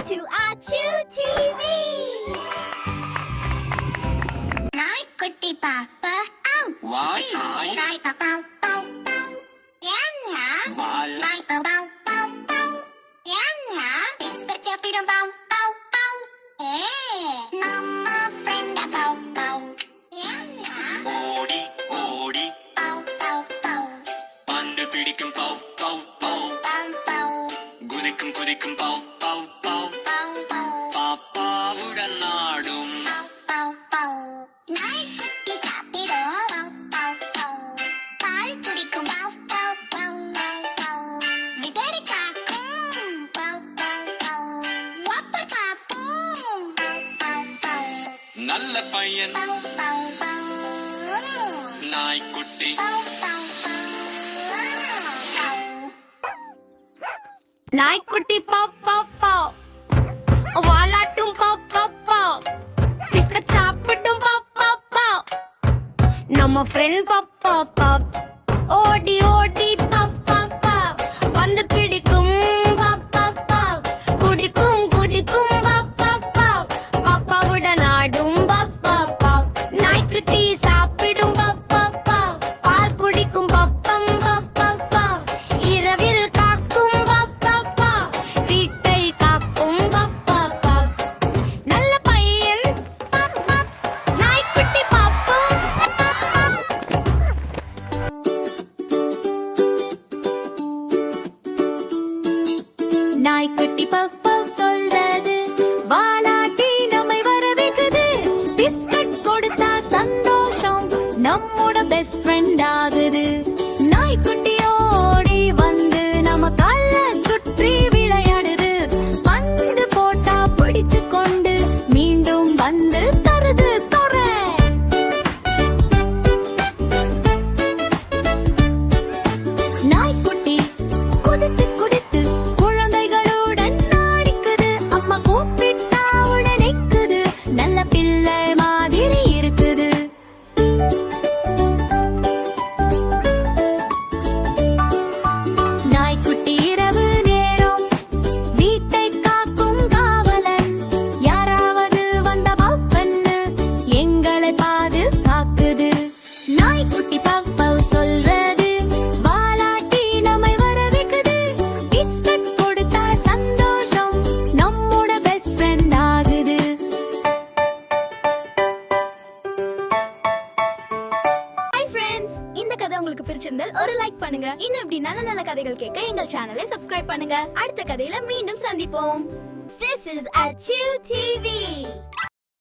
to Achu TV. நாய்க்குட்டி பாப்பா வாய் நாய் நாய் பாப்பா பau pau என்ன வால் நாய் பாப்பா pau pau என்ன பிஸ்கட் சாப்பிடும் pau pau pau நம்ம ஃப்ரெண்ட் pau pau என்ன ஓடி ஓடி pau pau pau பந்து பிடிக்கும் bow bow bow pau pau குதிக்கும் குதிக்கும் bow bow bow pau pau பாப்பாவுடன் நாடும் pau pau pau நாய்க்குட்டி சாப்பிடும் pau pau pau பால் குடிக்கும் pau pau pau pau விதடி காக்கும் pau pau pau வாப்பர் பாப்போம் pau pau pau நல்ல பையன் pau pau pau நாய்க்குட்டி pau pau pau நாய்க்குட்டி பாப் பாப் பாப் வாலாட்டும் பாப் பாப் பாப் பிஸ்கட் சாப்பிட்டும் பாப் பாப் பாப் நம்ம ஃப்ரெண்ட் பாப் பாப் பாப் ஓடி ஓடி பாப் பாப் பாப் வந்து பிடிக்கும் பாப் பாப் பாப் குடிக்கும் குடிக்கும் பாப் பாப் பாப் பாப்பாவுடன் ஆடும் பாப் பாப் பாப் நாய்க்குட்டி சாப்பிடும் பாப் பாப் பாப் பால் குடிக்கும் பப்பம் பாப் பாப் பாப் இரவில் காக்கும் பாப் பாப் பாப் வீட்டை காக்கும் பாப் பாப் பாப் நல்ல பையன் பாப் பாப் நாய்க்குட்டி பாப்போம் நாய்க்குட்டி பாப்பா சொல்றது வாலாட்டி நம்மை வரவேக்குது பிஸ்கட் கொடுத்தா சந்தோஷம் நம்மோட பெஸ்ட் ஃப்ரெண்ட் ஆகுது நாய்க்குட்டி ஓடி வந்து நம்ம கால்ல சுற்றி விளையாடுது பந்து போட்டா பிடிச்சு கொண்டு மீண்டும் வந்து தருது தொரை நாய்க்குட்டி குதித்து குடித்து குழந்தைகளுடன் நாடிக்குது அம்மா கூப்பிட்டா உடனேக்குது நல்ல பிள்ளை மாதிரி இருக்குது நாய்க்குட்டி இரவு நேரம் வீட்டை காக்கும் காவலன் யாராவது வந்த பாப்பன்னு எங்களை பாதுகாக்குது நாய்க்குட்டி பாப்பாவு சொல்றது வாலாட்டி நம்மை வரவேக்குது பிஸ்கட் கொடுத்தா சந்தோஷம் நம்மோட பெஸ்ட் ஃப்ரெண்ட் ஆகுது ஹாய் ஃப்ரெண்ட்ஸ், இந்த கதை உங்களுக்கு பிடிச்சிருந்தால் ஒரு லைக் பண்ணுங்க. இன்னும் இப்படி நல்ல நல்ல கதைகள் கேட்க எங்கள் சேனலை சப்ஸ்கிரைப் பண்ணுங்க. அடுத்த கதையில மீண்டும் சந்திப்போம். This is Achu TV.